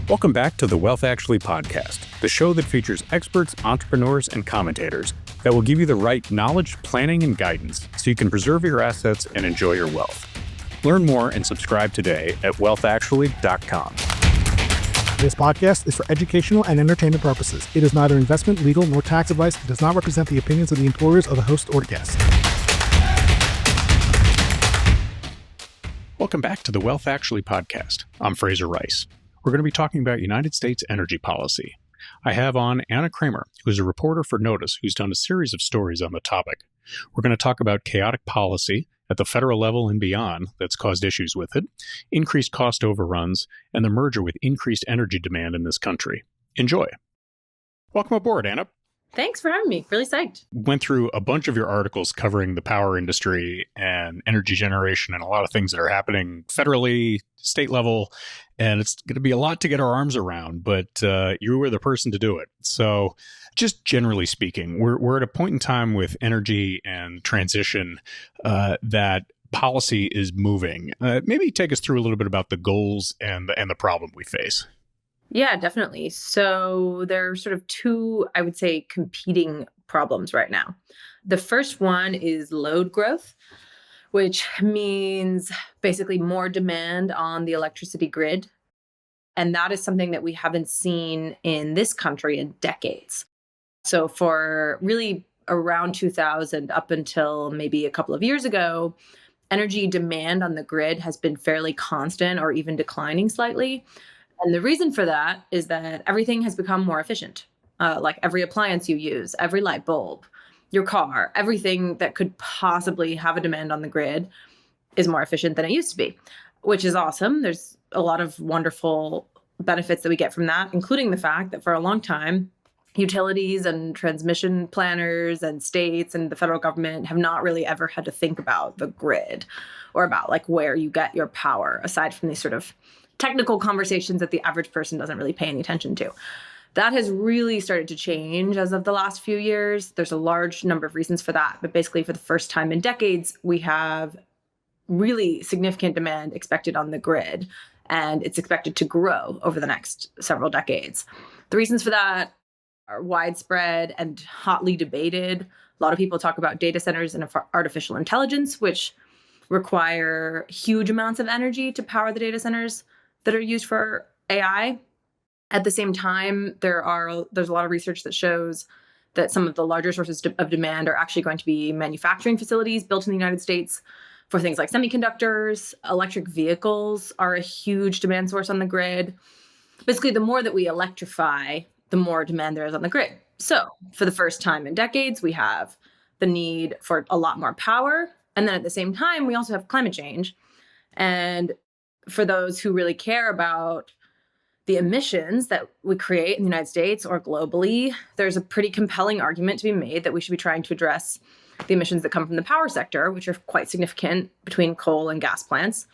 Welcome back to the Wealth Actually podcast, the show that features experts, entrepreneurs, and commentators that will give you the right knowledge, planning, and guidance so you can preserve your assets and enjoy your wealth. Learn more and subscribe today at wealthactually.com. This podcast is for educational and entertainment purposes. It is neither investment, legal, nor tax advice. It does not represent the opinions of the employers of the host or guest. Welcome back to the Wealth Actually podcast. I'm Fraser Rice. We're going to be talking about United States energy policy. I have on Anna Kramer, who's a reporter for NOTUS, who's done a series of stories on the topic. We're going to talk about chaotic policy at the federal level and beyond that's caused issues with it, increased cost overruns, and the merger with increased energy demand in this country. Enjoy. Welcome aboard, Anna. Thanks for having me. Really psyched. Went through a bunch of your articles covering the power industry and energy generation and a lot of things that are happening federally, state level, and it's going to be a lot to get our arms around, but you were the person to do it. So just generally speaking, we're at a point in time with energy and transition that policy is moving. Maybe take us through a little bit about the goals and the problem we face. Yeah, definitely. So there are sort of two, I would say, competing problems right now. The first one is load growth, which means basically more demand on the electricity grid. And that is something that we haven't seen in this country in decades. So for really around 2000 up until maybe a couple of years ago, energy demand on the grid has been fairly constant or even declining slightly. And the reason for that is that everything has become more efficient. Like every appliance you use, every light bulb, your car, everything that could possibly have a demand on the grid is more efficient than it used to be, which is awesome. There's a lot of wonderful benefits that we get from that, including the fact that for a long time, utilities and transmission planners and states and the federal government have not really ever had to think about the grid or about like where you get your power, aside from these sort of technical conversations that the average person doesn't really pay any attention to. That has really started to change as of the last few years. There's a large number of reasons for that. But basically, for the first time in decades, we have really significant demand expected on the grid, and it's expected to grow over the next several decades. The reasons for that are widespread and hotly debated. A lot of people talk about data centers and artificial intelligence, which require huge amounts of energy to power the data centers that are used for AI. At the same time, there's a lot of research that shows that some of the larger sources of demand are actually going to be manufacturing facilities built in the United States for things like semiconductors. Electric vehicles are a huge demand source on the grid. Basically, the more that we electrify, the more demand there is on the grid. So for the first time in decades, we have the need for a lot more power. And then at the same time, we also have climate change. And for those who really care about the emissions that we create in the United States or globally, there's a pretty compelling argument to be made that we should be trying to address the emissions that come from the power sector, which are quite significant between coal and gas plants,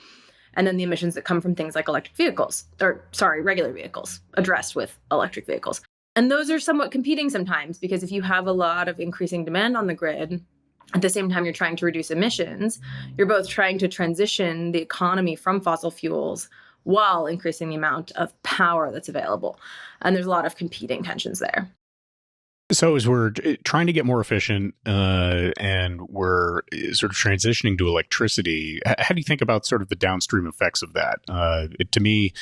and then the emissions that come from things like regular vehicles, addressed with electric vehicles. And those are somewhat competing sometimes, because if you have a lot of increasing demand on the grid, at the same time you're trying to reduce emissions, you're both trying to transition the economy from fossil fuels while increasing the amount of power that's available. And there's a lot of competing tensions there. So as we're trying to get more efficient and we're sort of transitioning to electricity, how do you think about sort of the downstream effects of that? To me,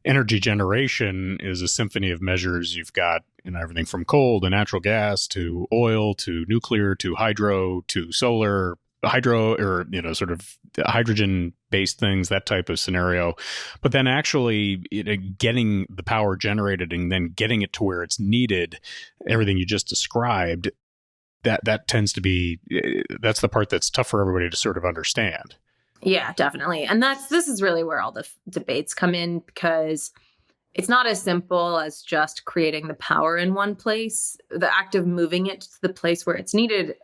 energy generation is a symphony of measures. You've got everything from coal to natural gas to oil to nuclear to hydro to solar, or sort of hydrogen-based things, that type of scenario. But then actually getting the power generated and then getting it to where it's needed, everything you just described, that tends to be, that's the part that's tough for everybody to sort of understand. Yeah, definitely. And this is really where all the debates come in, because it's not as simple as just creating the power in one place. The act of moving it to the place where it's needed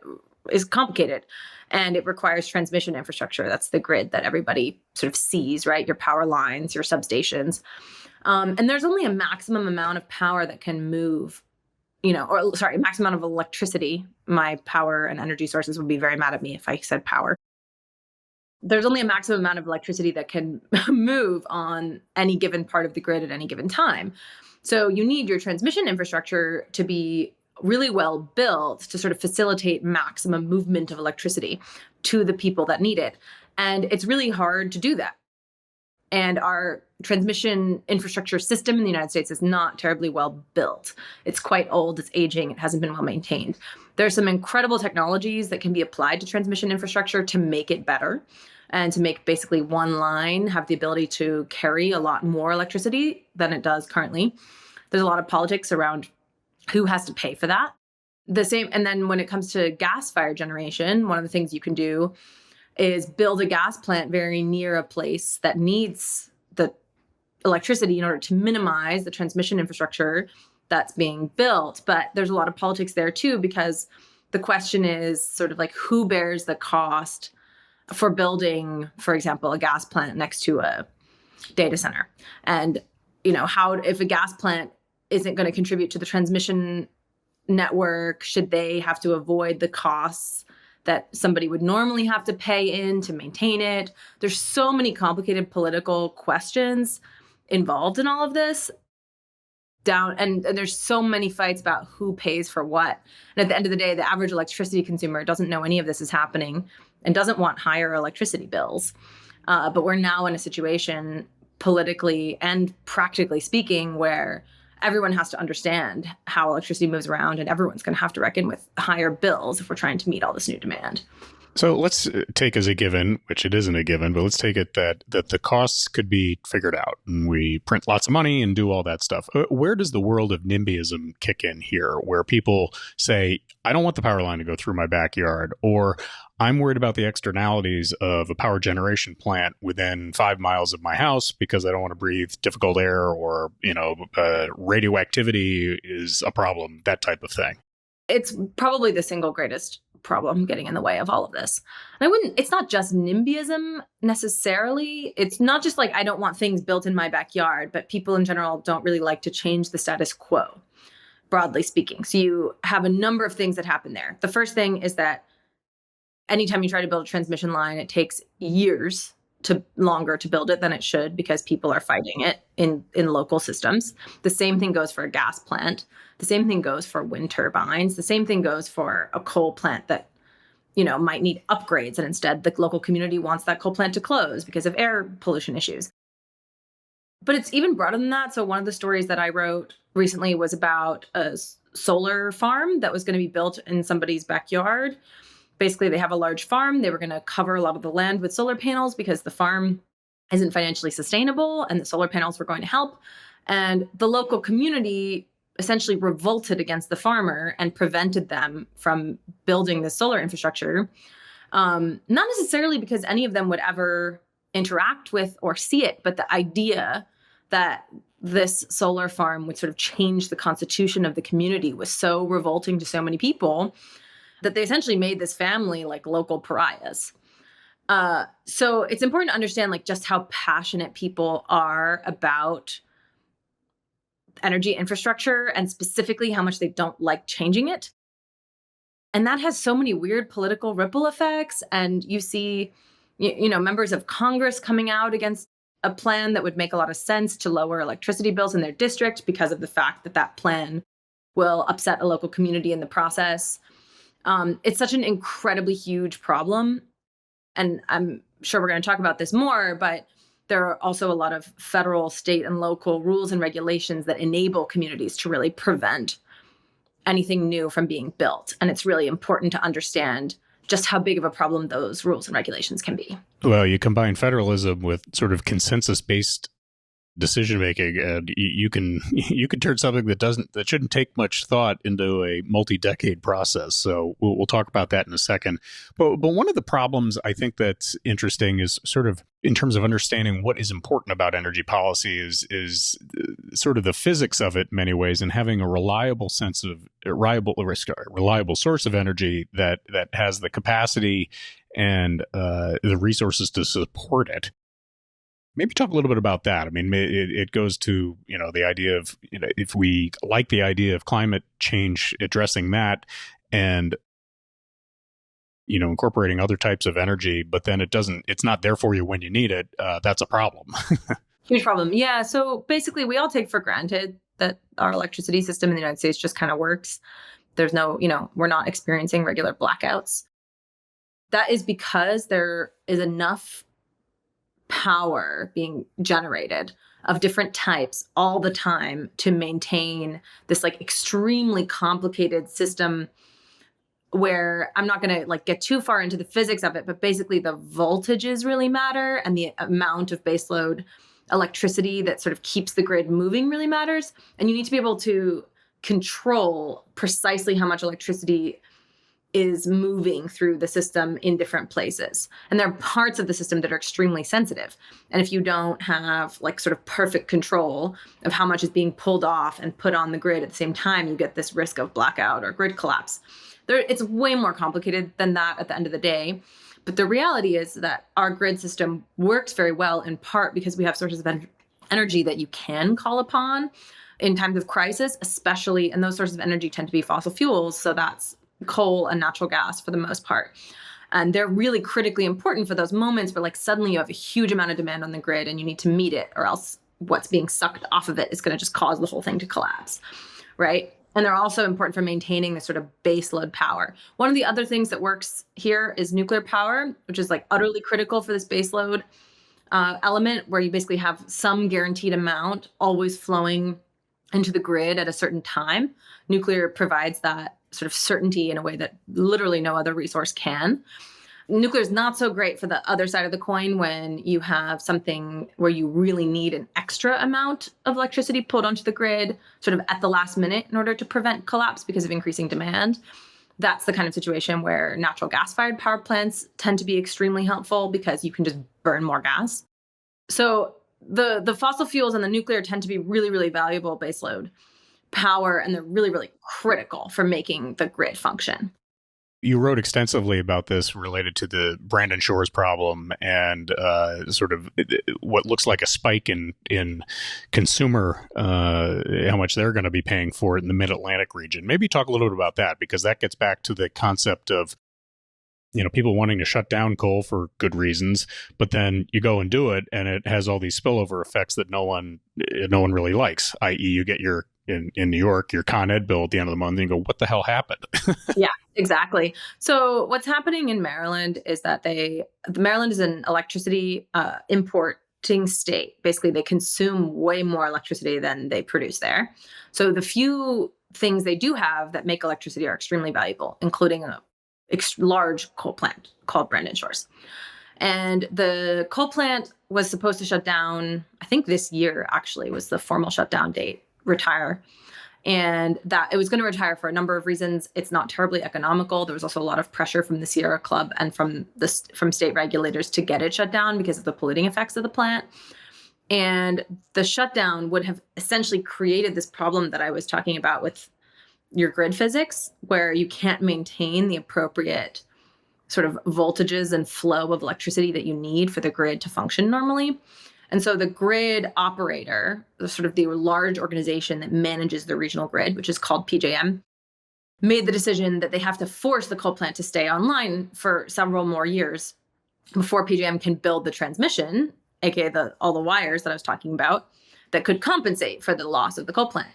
is complicated, and it requires transmission infrastructure. That's the grid that everybody sort of sees, right? Your power lines, your substations. And there's only a maximum amount of power that can move, maximum amount of electricity. My power and energy sources would be very mad at me if I said power. There's only a maximum amount of electricity that can move on any given part of the grid at any given time. So you need your transmission infrastructure to be really well built to sort of facilitate maximum movement of electricity to the people that need it. And it's really hard to do that. And our transmission infrastructure system in the United States is not terribly well built. It's quite old, it's aging, it hasn't been well maintained. There are some incredible technologies that can be applied to transmission infrastructure to make it better and to make basically one line have the ability to carry a lot more electricity than it does currently. There's a lot of politics around who has to pay for that. And then when it comes to gas-fired generation, one of the things you can do is build a gas plant very near a place that needs the electricity in order to minimize the transmission infrastructure that's being built. But there's a lot of politics there too, because the question is sort of like who bears the cost for building, for example, a gas plant next to a data center. And, how, if a gas plant isn't going to contribute to the transmission network, should they have to avoid the costs that somebody would normally have to pay in to maintain it? There's so many complicated political questions involved in all of this. And there's so many fights about who pays for what. And at the end of the day, the average electricity consumer doesn't know any of this is happening and doesn't want higher electricity bills. But we're now in a situation, politically and practically speaking, where everyone has to understand how electricity moves around, and everyone's going to have to reckon with higher bills if we're trying to meet all this new demand. So let's take as a given, which it isn't a given, but let's take it that the costs could be figured out and we print lots of money and do all that stuff. Where does the world of nimbyism kick in here, where people say, I don't want the power line to go through my backyard, or I'm worried about the externalities of a power generation plant within 5 miles of my house because I don't want to breathe difficult air, or, radioactivity is a problem, that type of thing? It's probably the single greatest problem getting in the way of all of this. And it's not just nimbyism necessarily. It's not just like, I don't want things built in my backyard, but people in general don't really like to change the status quo, broadly speaking. So you have a number of things that happen there. The first thing is that anytime you try to build a transmission line, it takes years longer to build it than it should because people are fighting it in local systems. The same thing goes for a gas plant. The same thing goes for wind turbines. The same thing goes for a coal plant that, might need upgrades. And instead, the local community wants that coal plant to close because of air pollution issues. But it's even broader than that. So one of the stories that I wrote recently was about a solar farm that was going to be built in somebody's backyard. Basically, they have a large farm. They were going to cover a lot of the land with solar panels because the farm isn't financially sustainable and the solar panels were going to help. And the local community essentially revolted against the farmer and prevented them from building the solar infrastructure. Not necessarily because any of them would ever interact with or see it, but the idea that this solar farm would sort of change the constitution of the community was so revolting to so many people that they essentially made this family like local pariahs. So it's important to understand like just how passionate people are about energy infrastructure and specifically how much they don't like changing it. And that has so many weird political ripple effects. And you see, members of Congress coming out against a plan that would make a lot of sense to lower electricity bills in their district because of the fact that that plan will upset a local community in the process. It's such an incredibly huge problem. And I'm sure we're going to talk about this more, but there are also a lot of federal, state, and local rules and regulations that enable communities to really prevent anything new from being built. And it's really important to understand just how big of a problem those rules and regulations can be. Well, you combine federalism with sort of consensus-based decision making, and you can turn something that shouldn't take much thought into a multi-decade process. So we'll talk about that in a second. But one of the problems I think that's interesting is sort of in terms of understanding what is important about energy policy is sort of the physics of it in many ways, and having a reliable source of energy that has the capacity and the resources to support it. Maybe talk a little bit about that. I mean, it goes to, the idea of, if we like the idea of climate change, addressing that, and incorporating other types of energy, but then it's not there for you when you need it, that's a problem. Huge problem. Yeah. So basically, we all take for granted that our electricity system in the United States just kind of works. There's no, we're not experiencing regular blackouts. That is because there is enough power being generated of different types all the time to maintain this like extremely complicated system, where I'm not going to like get too far into the physics of it, but basically the voltages really matter, and the amount of baseload electricity that sort of keeps the grid moving really matters. And you need to be able to control precisely how much electricity is moving through the system in different places. And there are parts of the system that are extremely sensitive. And if you don't have like sort of perfect control of how much is being pulled off and put on the grid at the same time, you get this risk of blackout or grid collapse. It's way more complicated than that at the end of the day. But the reality is that our grid system works very well, in part because we have sources of energy that you can call upon in times of crisis, especially, and those sources of energy tend to be fossil fuels. So that's coal and natural gas for the most part. And they're really critically important for those moments where like suddenly you have a huge amount of demand on the grid and you need to meet it, or else what's being sucked off of it is going to just cause the whole thing to collapse, right? And they're also important for maintaining this sort of base load power. One of the other things that works here is nuclear power, which is like utterly critical for this base load element, where you basically have some guaranteed amount always flowing into the grid at a certain time. Nuclear provides that sort of certainty in a way that literally no other resource can. Nuclear is not so great for the other side of the coin when you have something where you really need an extra amount of electricity pulled onto the grid sort of at the last minute in order to prevent collapse because of increasing demand. That's the kind of situation where natural gas-fired power plants tend to be extremely helpful because you can just burn more gas. So the fossil fuels and the nuclear tend to be really, really valuable baseload power, and they're really, really critical for making the grid function. You wrote extensively about this related to the Brandon Shores problem and sort of what looks like a spike in consumer, how much they're going to be paying for it in the Mid-Atlantic region. Maybe talk a little bit about that, because that gets back to the concept of people wanting to shut down coal for good reasons, but then you go and do it, and it has all these spillover effects that no one really likes. I.e., you get in New York, your Con Ed bill at the end of the month, and you go, what the hell happened? Yeah, exactly. So what's happening in Maryland is that Maryland is an electricity importing state. Basically, they consume way more electricity than they produce there. So the few things they do have that make electricity are extremely valuable, including a large coal plant called Brandon Shores. And the coal plant was supposed to shut down, I think this year actually was the formal shutdown date, retire. And that it was going to retire for a number of reasons. It's not terribly economical. There was also a lot of pressure from the Sierra Club and from state regulators to get it shut down because of the polluting effects of the plant. And the shutdown would have essentially created this problem that I was talking about with your grid physics, where you can't maintain the appropriate sort of voltages and flow of electricity that you need for the grid to function normally. And so the grid operator, the large organization that manages the regional grid, which is called PJM, made the decision that they have to force the coal plant to stay online for several more years before PJM can build the transmission, aka all the wires that I was talking about, that could compensate for the loss of the coal plant.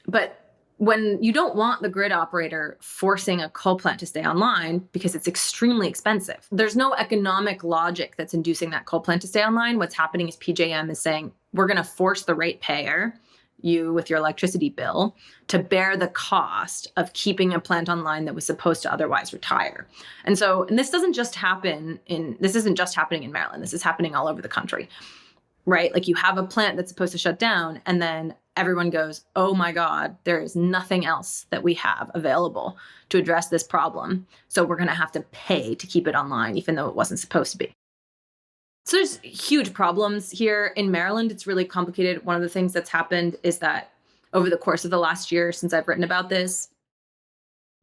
But when you don't want the grid operator forcing a coal plant to stay online because it's extremely expensive, there's no economic logic that's inducing that coal plant to stay online. What's happening is PJM is saying, we're going to force the ratepayer, you with your electricity bill, to bear the cost of keeping a plant online that was supposed to otherwise retire. And this isn't just happening in Maryland. This is happening all over the country, right? Like you have a plant that's supposed to shut down, and then everyone goes, oh my God, there is nothing else that we have available to address this problem. So we're going to have to pay to keep it online, even though it wasn't supposed to be. So there's huge problems here. In Maryland, it's really complicated. One of the things that's happened is that over the course of the last year, since I've written about this,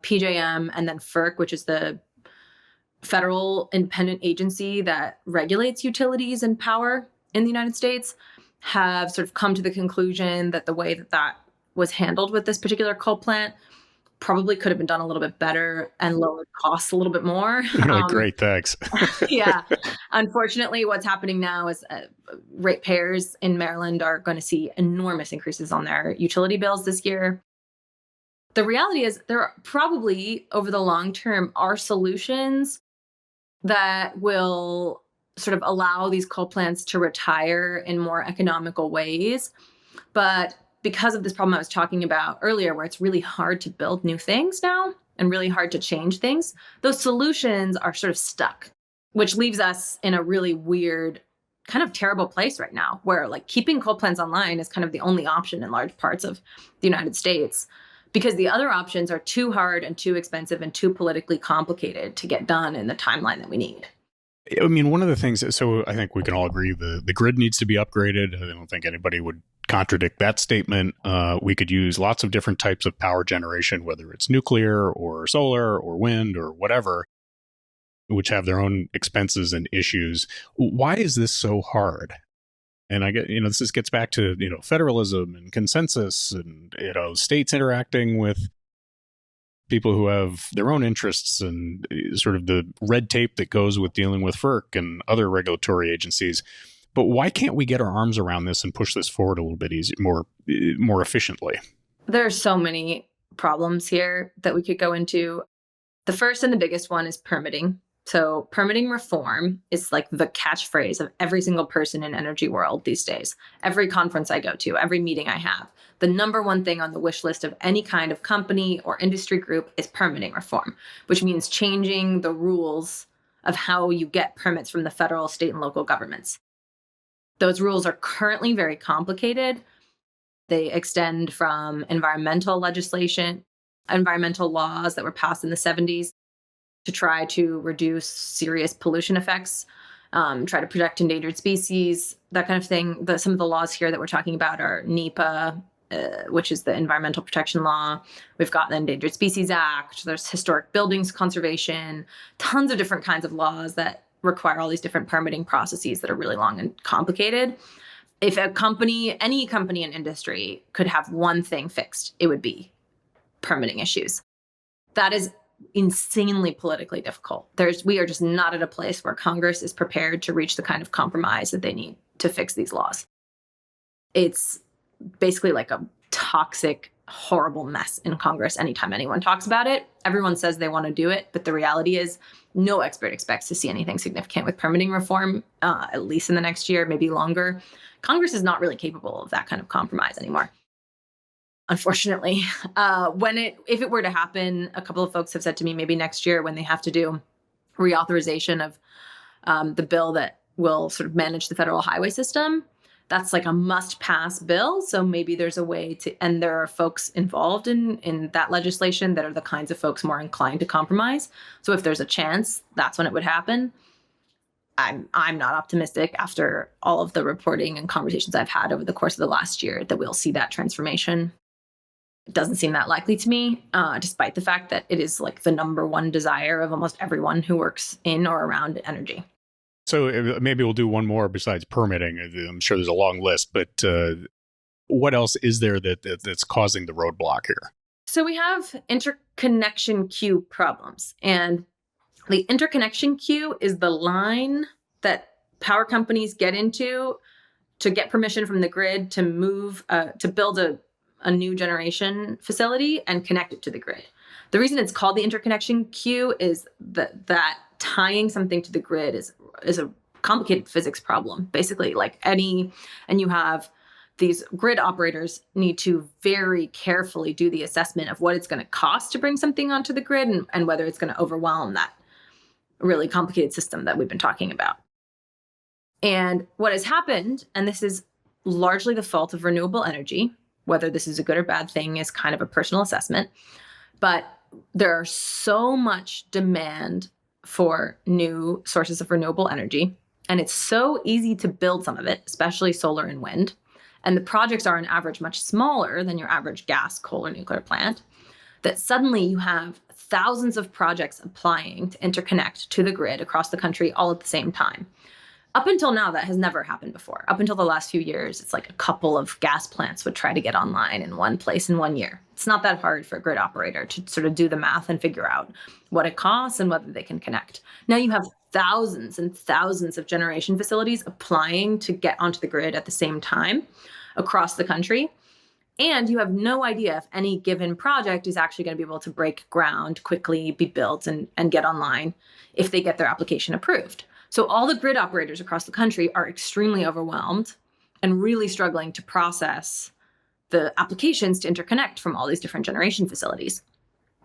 PJM and then FERC, which is the federal independent agency that regulates utilities and power in the United States, have sort of come to the conclusion that the way that was handled with this particular coal plant probably could have been done a little bit better and lowered costs a little bit more. You're like, great, thanks. Yeah. Unfortunately, what's happening now is ratepayers in Maryland are going to see enormous increases on their utility bills this year. The reality is there are probably, over the long term, are solutions that will sort of allow these coal plants to retire in more economical ways. But because of this problem I was talking about earlier, where it's really hard to build new things now and really hard to change things, those solutions are sort of stuck, which leaves us in a really weird, kind of terrible place right now, where like keeping coal plants online is kind of the only option in large parts of the United States, because the other options are too hard and too expensive and too politically complicated to get done in the timeline that we need. I mean, one of the things, so I think we can all agree the grid needs to be upgraded. I don't think anybody would contradict that statement. We could use lots of different types of power generation, whether it's nuclear or solar or wind or whatever, which have their own expenses and issues. Why is this so hard? And I get, this gets back to, federalism and consensus and, states interacting with people who have their own interests and sort of the red tape that goes with dealing with FERC and other regulatory agencies. But why can't we get our arms around this and push this forward a little bit easier, more efficiently? There are so many problems here that we could go into. The first and the biggest one is permitting. So permitting reform is like the catchphrase of every single person in energy world these days. Every conference I go to, every meeting I have, the number one thing on the wish list of any kind of company or industry group is permitting reform, which means changing the rules of how you get permits from the federal, state, and local governments. Those rules are currently very complicated. They extend from environmental legislation, environmental laws that were passed in the 70s to try to reduce serious pollution effects, try to protect endangered species, that kind of thing. Some of the laws here that we're talking about are NEPA, which is the Environmental Protection Law. We've got the Endangered Species Act. There's historic buildings conservation, tons of different kinds of laws that require all these different permitting processes that are really long and complicated. If any company in industry could have one thing fixed, it would be permitting issues. That is insanely politically difficult. We are just not at a place where Congress is prepared to reach the kind of compromise that they need to fix these laws. It's basically like a toxic, horrible mess in Congress. Anytime anyone talks about it, everyone says they want to do it, but the reality is no expert expects to see anything significant with permitting reform, at least in the next year, maybe longer. Congress is not really capable of that kind of compromise anymore. Unfortunately, if it were to happen, a couple of folks have said to me maybe next year when they have to do reauthorization of the bill that will sort of manage the federal highway system, that's like a must-pass bill. So maybe there's a way to, and there are folks involved in that legislation that are the kinds of folks more inclined to compromise. So if there's a chance, that's when it would happen. I'm not optimistic after all of the reporting and conversations I've had over the course of the last year that we'll see that transformation. It doesn't seem that likely to me, despite the fact that it is like the number one desire of almost everyone who works in or around energy. So maybe we'll do one more besides permitting. I'm sure there's a long list, but what else is there that's causing the roadblock here? So we have interconnection queue problems. And the interconnection queue is the line that power companies get into to get permission from the grid to move, to build a new generation facility and connect it to the grid. The reason it's called the interconnection queue is that tying something to the grid is a complicated physics problem. Basically, and you have these grid operators need to very carefully do the assessment of what it's going to cost to bring something onto the grid and whether it's going to overwhelm that really complicated system that we've been talking about. And what has happened, and this is largely the fault of renewable energy, whether this is a good or bad thing is kind of a personal assessment, but there's so much demand for new sources of renewable energy, and it's so easy to build some of it, especially solar and wind. And the projects are on average much smaller than your average gas, coal, or nuclear plant, that suddenly you have thousands of projects applying to interconnect to the grid across the country all at the same time. Up until now, that has never happened before. Up until the last few years, it's like a couple of gas plants would try to get online in one place in 1 year. It's not that hard for a grid operator to sort of do the math and figure out what it costs and whether they can connect. Now you have thousands and thousands of generation facilities applying to get onto the grid at the same time across the country. And you have no idea if any given project is actually going to be able to break ground quickly, be built, and get online if they get their application approved. So all the grid operators across the country are extremely overwhelmed and really struggling to process the applications to interconnect from all these different generation facilities.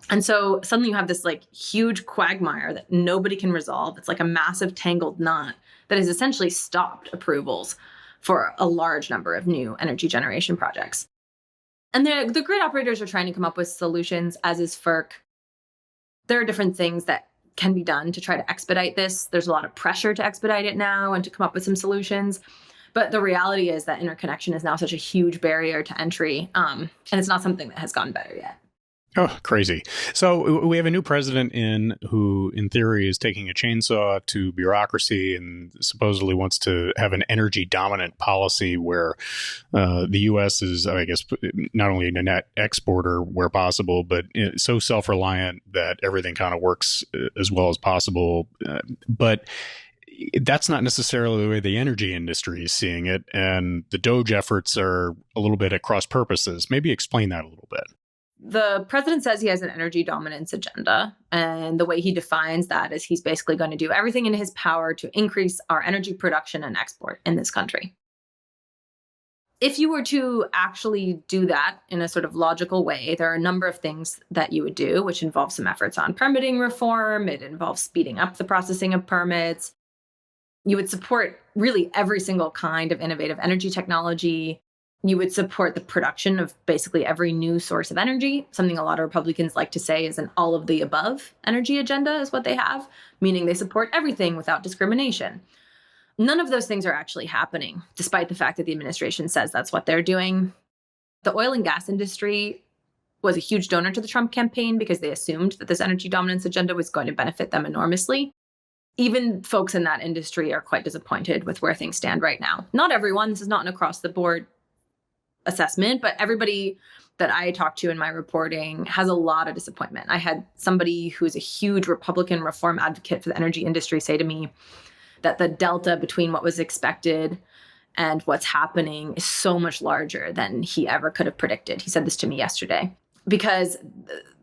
And so suddenly you have this like huge quagmire that nobody can resolve. It's like a massive tangled knot that has essentially stopped approvals for a large number of new energy generation projects. And the grid operators are trying to come up with solutions, as is FERC. There are different things that can be done to try to expedite this. There's a lot of pressure to expedite it now and to come up with some solutions. But the reality is that interconnection is now such a huge barrier to entry, and it's not something that has gotten better yet. Oh, crazy. So we have a new president who, in theory, is taking a chainsaw to bureaucracy and supposedly wants to have an energy dominant policy where the U.S. is, I guess, not only a net exporter where possible, but so self-reliant that everything kind of works as well as possible. But that's not necessarily the way the energy industry is seeing it. And the DOGE efforts are a little bit at cross purposes. Maybe explain that a little bit. The president says he has an energy dominance agenda, and the way he defines that is he's basically going to do everything in his power to increase our energy production and export in this country. If you were to actually do that in a sort of logical way, there are a number of things that you would do, which involve some efforts on permitting reform. It involves speeding up the processing of permits. You would support really every single kind of innovative energy technology. You would support the production of basically every new source of energy. Something a lot of Republicans like to say is an all of the above energy agenda is what they have, meaning they support everything without discrimination. None of those things are actually happening, despite the fact that the administration says that's what they're doing. The oil and gas industry was a huge donor to the Trump campaign because they assumed that this energy dominance agenda was going to benefit them enormously. Even folks in that industry are quite disappointed with where things stand right now. Not everyone, this is not an across the board assessment, but everybody that I talked to in my reporting has a lot of disappointment. I had somebody who's a huge Republican reform advocate for the energy industry say to me that the delta between what was expected and what's happening is so much larger than he ever could have predicted. He said this to me yesterday because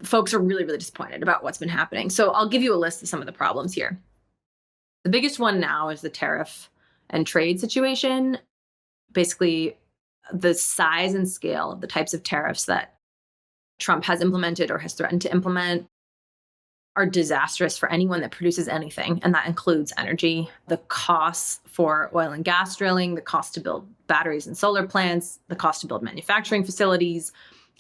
folks are really, really disappointed about what's been happening. So I'll give you a list of some of the problems here. The biggest one now is the tariff and trade situation. Basically, the size and scale of the types of tariffs that Trump has implemented or has threatened to implement are disastrous for anyone that produces anything, and that includes energy. The costs for oil and gas drilling, the cost to build batteries and solar plants, the cost to build manufacturing facilities,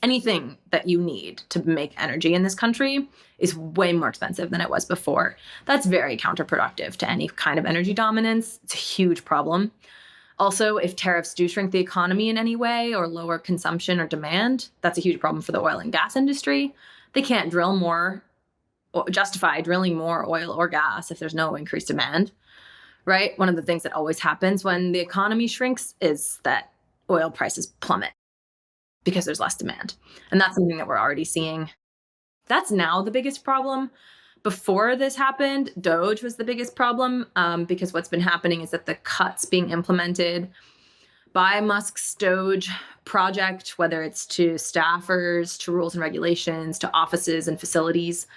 anything that you need to make energy in this country is way more expensive than it was before. That's very counterproductive to any kind of energy dominance. It's a huge problem. Also, if tariffs do shrink the economy in any way or lower consumption or demand, that's a huge problem for the oil and gas industry. They can't drill more or justify drilling more oil or gas if there's no increased demand, right? One of the things that always happens when the economy shrinks is that oil prices plummet because there's less demand. And that's something that we're already seeing. That's now the biggest problem. Before this happened, DOGE was the biggest problem because what's been happening is that the cuts being implemented by Musk's DOGE project, whether it's to staffers, to rules and regulations, to offices and facilities,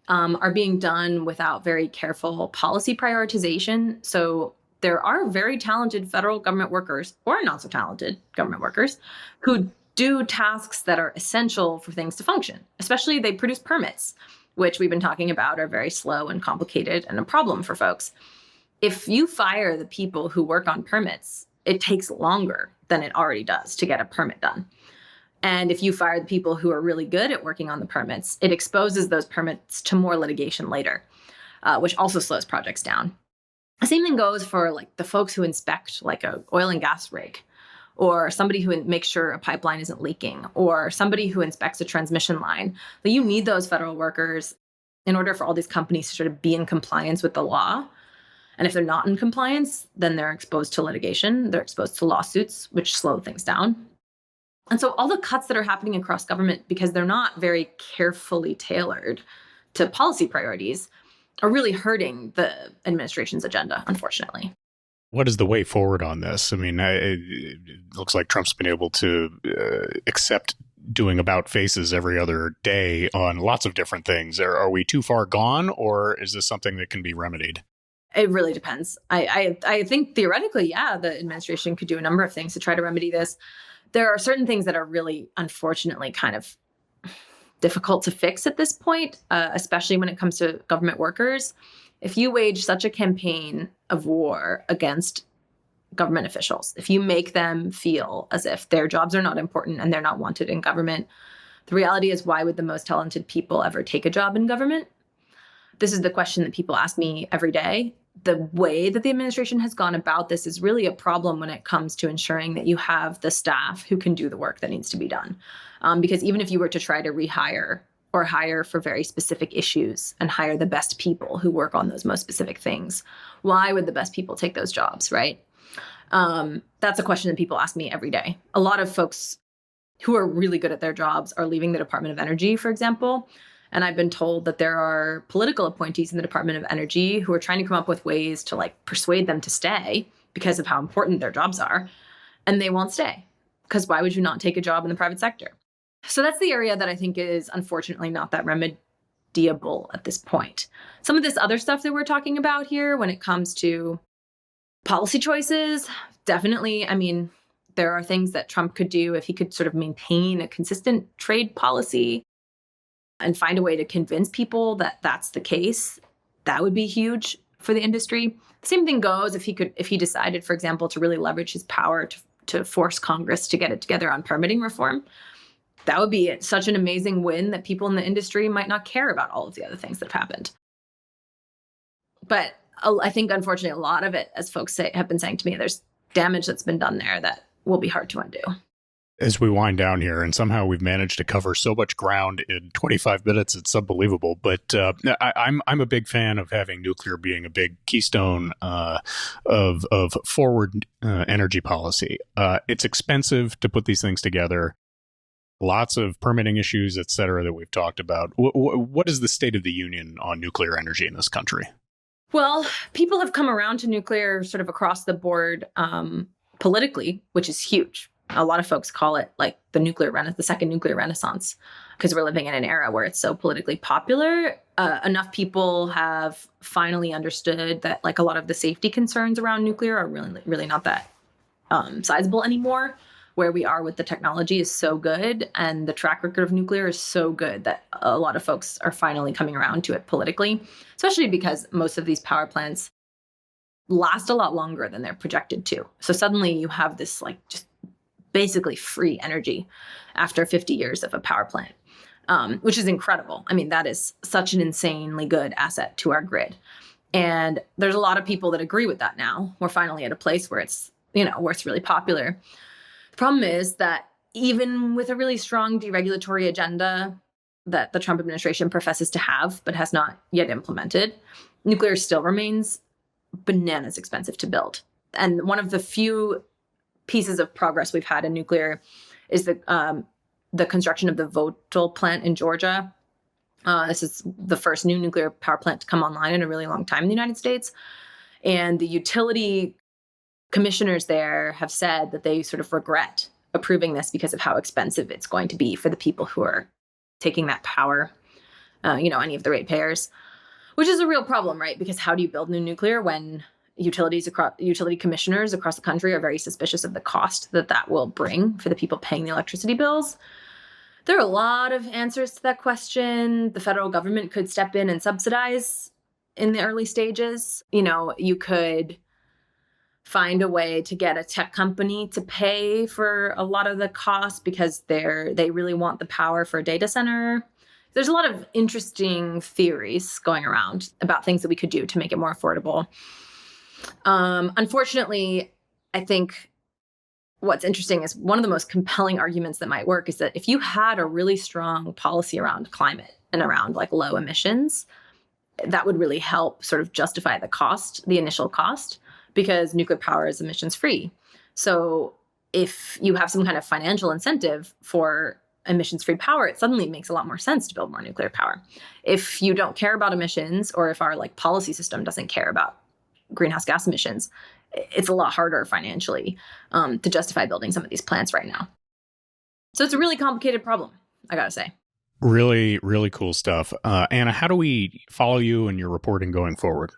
are being done without very careful policy prioritization. So there are very talented federal government workers, or not so talented government workers, who do tasks that are essential for things to function, especially they produce permits, which we've been talking about are very slow and complicated and a problem for folks. If you fire the people who work on permits, it takes longer than it already does to get a permit done. And if you fire the people who are really good at working on the permits, it exposes those permits to more litigation later, which also slows projects down. The same thing goes for like the folks who inspect like a oil and gas rig, or somebody who makes sure a pipeline isn't leaking, or somebody who inspects a transmission line. But you need those federal workers in order for all these companies to sort of be in compliance with the law. And if they're not in compliance, then they're exposed to litigation, they're exposed to lawsuits, which slow things down. And so all the cuts that are happening across government, because they're not very carefully tailored to policy priorities, are really hurting the administration's agenda, unfortunately. What is the way forward on this? I mean, it looks like Trump's been able to accept doing about faces every other day on lots of different things. Are we too far gone, or is this something that can be remedied? It really depends. I think theoretically, yeah, the administration could do a number of things to try to remedy this. There are certain things that are really, unfortunately, kind of difficult to fix at this point, especially when it comes to government workers. If you wage such a campaign of war against government officials, if you make them feel as if their jobs are not important and they're not wanted in government, the reality is, why would the most talented people ever take a job in government? This is the question that people ask me every day. The way that the administration has gone about this is really a problem when it comes to ensuring that you have the staff who can do the work that needs to be done. Because even if you were to try to rehire or hire for very specific issues and hire the best people who work on those most specific things, why would the best people take those jobs, right? That's a question that people ask me every day. A lot of folks who are really good at their jobs are leaving the Department of Energy, for example. And I've been told that there are political appointees in the Department of Energy who are trying to come up with ways to persuade them to stay because of how important their jobs are. And they won't stay, because why would you not take a job in the private sector? So that's the area that I think is unfortunately not that remediable at this point. Some of this other stuff that we're talking about here when it comes to policy choices, definitely, I mean, there are things that Trump could do if he could sort of maintain a consistent trade policy and find a way to convince people that that's the case. That would be huge for the industry. The same thing goes if he decided, for example, to really leverage his power to force Congress to get it together on permitting reform. That would be such an amazing win that people in the industry might not care about all of the other things that have happened. But I think, unfortunately, a lot of it, as folks have been saying to me, there's damage that's been done there that will be hard to undo. As we wind down here, and somehow we've managed to cover so much ground in 25 minutes, it's unbelievable. But I'm a big fan of having nuclear being a big keystone of forward energy policy. It's expensive to put these things together. Lots of permitting issues, et cetera, that we've talked about. What is the state of the union on nuclear energy in this country? Well, people have come around to nuclear sort of across the board politically, which is huge. A lot of folks call it the second nuclear renaissance, because we're living in an era where it's so politically popular. Enough people have finally understood that a lot of the safety concerns around nuclear are really, really not that sizable anymore. Where we are with the technology is so good, and the track record of nuclear is so good that a lot of folks are finally coming around to it politically, especially because most of these power plants last a lot longer than they're projected to. So suddenly you have this just basically free energy after 50 years of a power plant, which is incredible. I mean, that is such an insanely good asset to our grid. And there's a lot of people that agree with that now. We're finally at a place where it's really popular. The problem is that even with a really strong deregulatory agenda that the Trump administration professes to have, but has not yet implemented, nuclear still remains bananas expensive to build. And one of the few pieces of progress we've had in nuclear is the construction of the Vogtle plant in Georgia. This is the first new nuclear power plant to come online in a really long time in the United States. And the utility commissioners there have said that they sort of regret approving this because of how expensive it's going to be for the people who are taking that power, any of the ratepayers, which is a real problem, right? Because how do you build new nuclear when utility commissioners across the country are very suspicious of the cost that will bring for the people paying the electricity bills? There are a lot of answers to that question. The federal government could step in and subsidize in the early stages. You could find a way to get a tech company to pay for a lot of the cost because they really want the power for a data center. There's a lot of interesting theories going around about things that we could do to make it more affordable. Unfortunately, I think what's interesting is one of the most compelling arguments that might work is that if you had a really strong policy around climate and around low emissions, that would really help sort of justify the cost, the initial cost, because nuclear power is emissions free. So if you have some kind of financial incentive for emissions free power, it suddenly makes a lot more sense to build more nuclear power. If you don't care about emissions, or if our policy system doesn't care about greenhouse gas emissions, it's a lot harder financially to justify building some of these plants right now. So it's a really complicated problem, I gotta say. Really, really cool stuff. Anna, how do we follow you and your reporting going forward?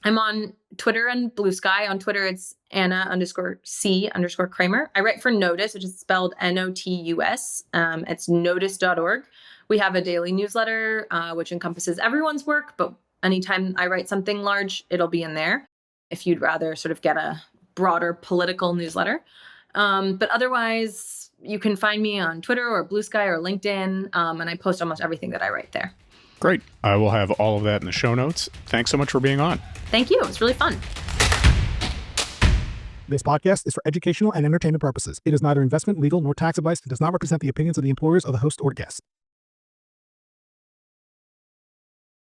I'm on Twitter and Blue Sky. On Twitter, it's Anna_C_Kramer. I write for NOTUS, which is spelled NOTUS. It's notus.org. We have a daily newsletter, which encompasses everyone's work, but anytime I write something large, it'll be in there if you'd rather sort of get a broader political newsletter. But otherwise, you can find me on Twitter or Blue Sky or LinkedIn, and I post almost everything that I write there. Great. I will have all of that in the show notes. Thanks so much for being on. Thank you. It was really fun. This podcast is for educational and entertainment purposes. It is neither investment, legal, nor tax advice and does not represent the opinions of the employers of the host or guests.